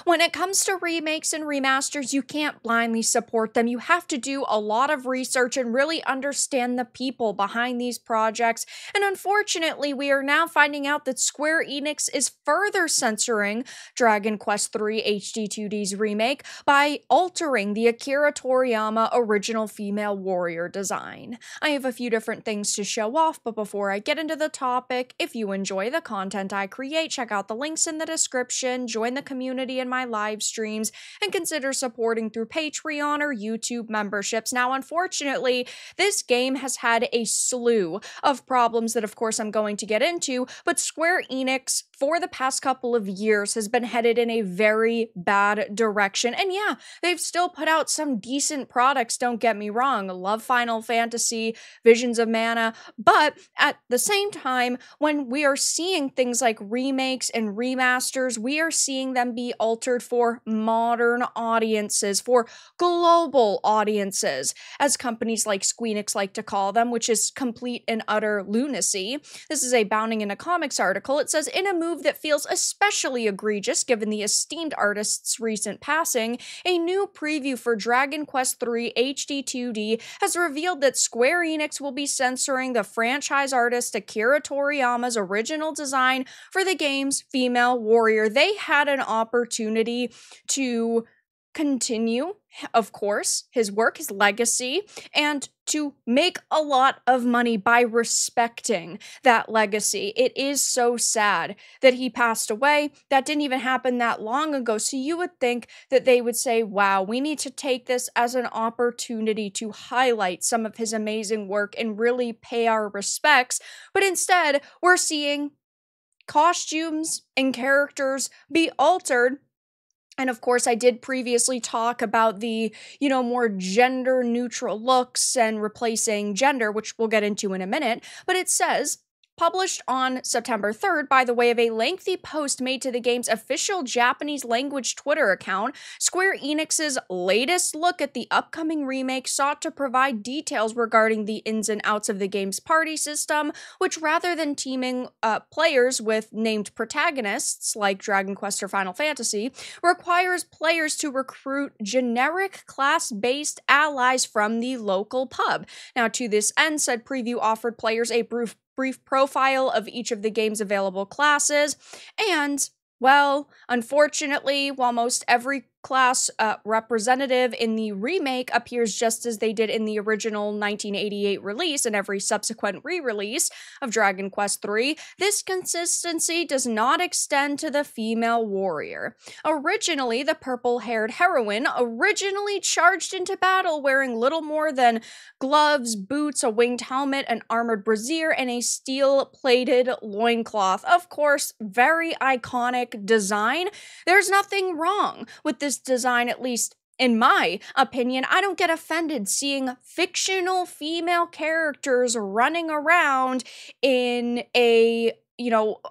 When it comes to remakes and remasters, you can't blindly support them. You have to do a lot of research and really understand the people behind these projects. And unfortunately, we are now finding out that Square Enix is further censoring Dragon Quest III HD2D's remake by altering the Akira Toriyama original female warrior design. I have a few different things to show off, but before I get into the topic, if you enjoy the content I create, check out the links in the description, join the community in my live streams, and consider supporting through Patreon or YouTube memberships. Now, unfortunately, this game has had a slew of problems that, of course, I'm going to get into, but Square Enix, for the past couple of years, has been headed in a very bad direction. And yeah, they've still put out some decent products, don't get me wrong. Love Final Fantasy, Visions of Mana, but at the same time, when we are seeing things like remakes and remasters, we are seeing them be altered for modern audiences, for global audiences, as companies like Squeenix like to call them, which is complete and utter lunacy. This is a Bounding into Comics article. It says, in a move that feels especially egregious given the esteemed artist's recent passing, a new preview for Dragon Quest III HD2D has revealed that Square Enix will be censoring the franchise artist Akira Toriyama's original design for the game's female warrior. They had an opportunity to continue, of course, his work, his legacy, and to make a lot of money by respecting that legacy. It is so sad that he passed away. That didn't even happen that long ago. So you would think that they would say, wow, we need to take this as an opportunity to highlight some of his amazing work and really pay our respects. But instead, we're seeing costumes and characters be altered. And of course, I did previously talk about the, more gender neutral looks and replacing gender, which we'll get into in a minute. But it says, published on September 3rd by the way of a lengthy post made to the game's official Japanese language Twitter account, Square Enix's latest look at the upcoming remake sought to provide details regarding the ins and outs of the game's party system, which rather than teaming players with named protagonists like Dragon Quest or Final Fantasy, requires players to recruit generic class-based allies from the local pub. Now, to this end, said preview offered players a brief profile of each of the game's available classes, and, well, unfortunately, while most every class representative in the remake appears just as they did in the original 1988 release and every subsequent re-release of Dragon Quest III, this consistency does not extend to the female warrior. Originally, the purple-haired heroine originally charged into battle wearing little more than gloves, boots, a winged helmet, an armored brassiere, and a steel-plated loincloth. Of course, very iconic design. There's nothing wrong with this design, at least in my opinion. I don't get offended seeing fictional female characters running around in a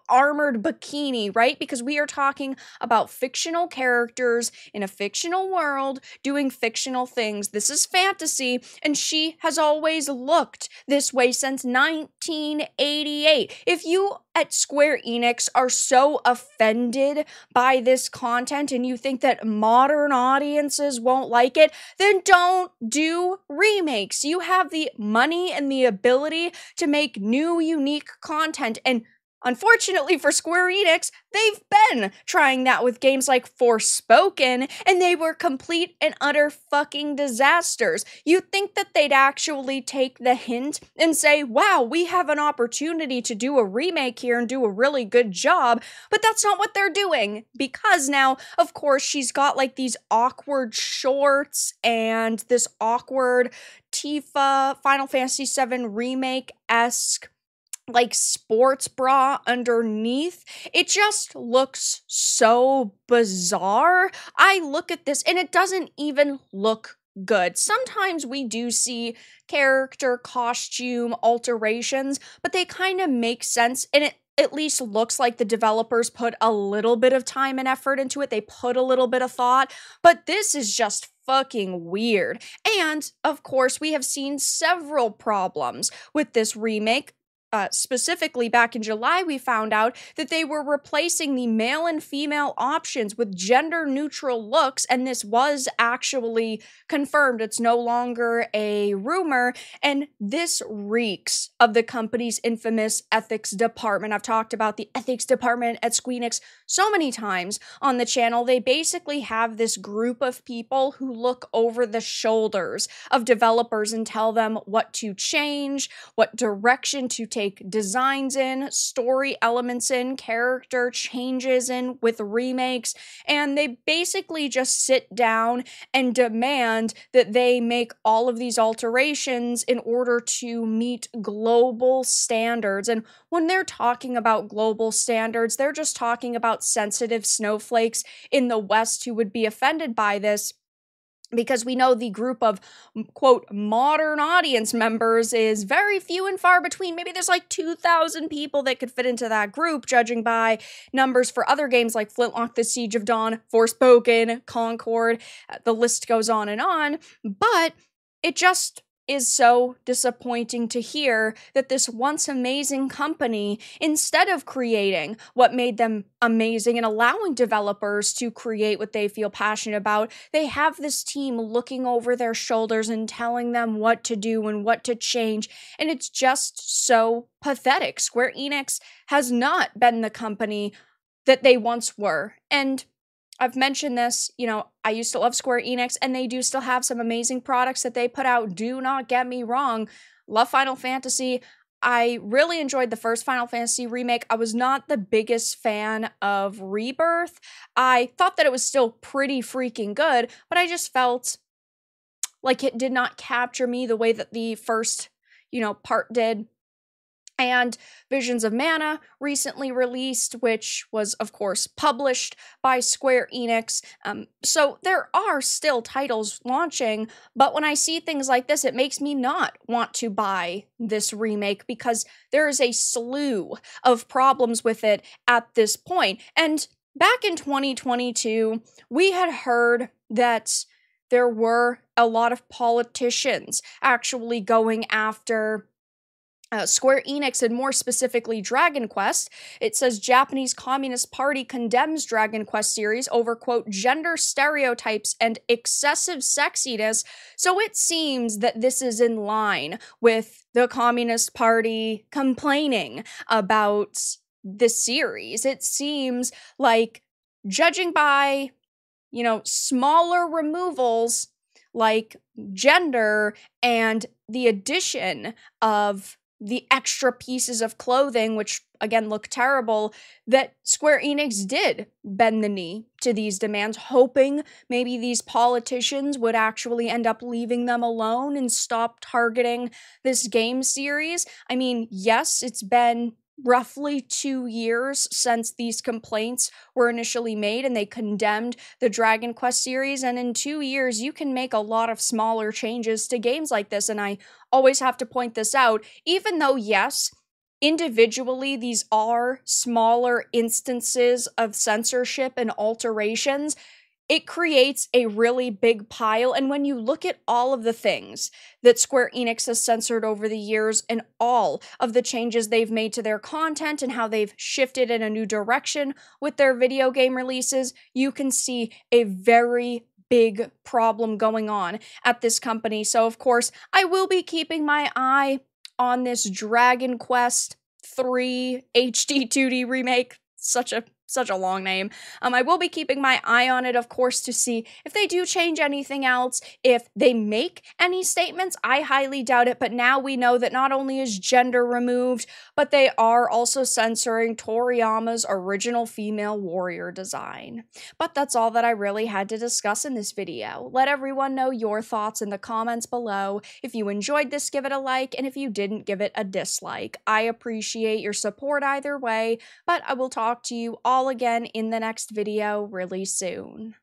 armored bikini, right? Because we are talking about fictional characters in a fictional world doing fictional things. This is fantasy, and she has always looked this way since 1988. If you at Square Enix are so offended by this content and you think that modern audiences won't like it, then don't do remakes. You have the money and the ability to make new, unique content, and unfortunately for Square Enix, they've been trying that with games like Forspoken, and they were complete and utter fucking disasters. You'd think that they'd actually take the hint and say, wow, we have an opportunity to do a remake here and do a really good job, but that's not what they're doing, because now, of course, she's got like these awkward shorts and this awkward Tifa Final Fantasy VII Remake-esque like sports bra underneath. It just looks so bizarre. I look at this and it doesn't even look good. Sometimes we do see character costume alterations, but they kind of make sense, and it at least looks like the developers put a little bit of time and effort into it. They put a little bit of thought, but this is just fucking weird. And of course, we have seen several problems with this remake. specifically back in July, we found out that they were replacing the male and female options with gender neutral looks, and this was actually confirmed. It's no longer a rumor, and this reeks of the company's infamous ethics department. I've talked about the ethics department at Enix so many times on the channel. They basically have this group of people who look over the shoulders of developers and tell them what to change, what direction to take designs in, story elements in, character changes in with remakes, and they basically just sit down and demand that they make all of these alterations in order to meet global standards. And when they're talking about global standards, they're just talking about sensitive snowflakes in the West who would be offended by this, because we know the group of, quote, modern audience members is very few and far between. Maybe there's like 2,000 people that could fit into that group, judging by numbers for other games like Flintlock, The Siege of Dawn, Forspoken, Concord. The list goes on. But it just is so disappointing to hear that this once amazing company, instead of creating what made them amazing and allowing developers to create what they feel passionate about, they have this team looking over their shoulders and telling them what to do and what to change. And it's just so pathetic. Square Enix has not been the company that they once were. And I've mentioned this, I used to love Square Enix, and they do still have some amazing products that they put out. Do not get me wrong. Love Final Fantasy. I really enjoyed the first Final Fantasy remake. I was not the biggest fan of Rebirth. I thought that it was still pretty freaking good, but I just felt like it did not capture me the way that the first, part did. And Visions of Mana recently released, which was, of course, published by Square Enix. So there are still titles launching, but when I see things like this, it makes me not want to buy this remake because there is a slew of problems with it at this point. And back in 2022, we had heard that there were a lot of politicians actually going after Square Enix, and more specifically Dragon Quest. It says Japanese Communist Party condemns Dragon Quest series over, quote, gender stereotypes and excessive sexiness. So it seems that this is in line with the Communist Party complaining about this series. It seems like, judging by, smaller removals like gender and the addition of the extra pieces of clothing, which again look terrible, that Square Enix did bend the knee to these demands, hoping maybe these politicians would actually end up leaving them alone and stop targeting this game series. I mean, yes, it's been roughly 2 years since these complaints were initially made and they condemned the Dragon Quest series, and in 2 years you can make a lot of smaller changes to games like this. And I always have to point this out, even though yes, individually these are smaller instances of censorship and alterations, it creates a really big pile. And when you look at all of the things that Square Enix has censored over the years and all of the changes they've made to their content and how they've shifted in a new direction with their video game releases, you can see a very big problem going on at this company. So of course, I will be keeping my eye on this Dragon Quest 3 HD 2D remake. Such a long name. I will be keeping my eye on it, of course, to see if they do change anything else, if they make any statements. I highly doubt it, but now we know that not only is gender removed, but they are also censoring Toriyama's original female warrior design. But that's all that I really had to discuss in this video. Let everyone know your thoughts in the comments below. If you enjoyed this, give it a like, and if you didn't, give it a dislike. I appreciate your support either way, but I will talk to you all again in the next video really soon.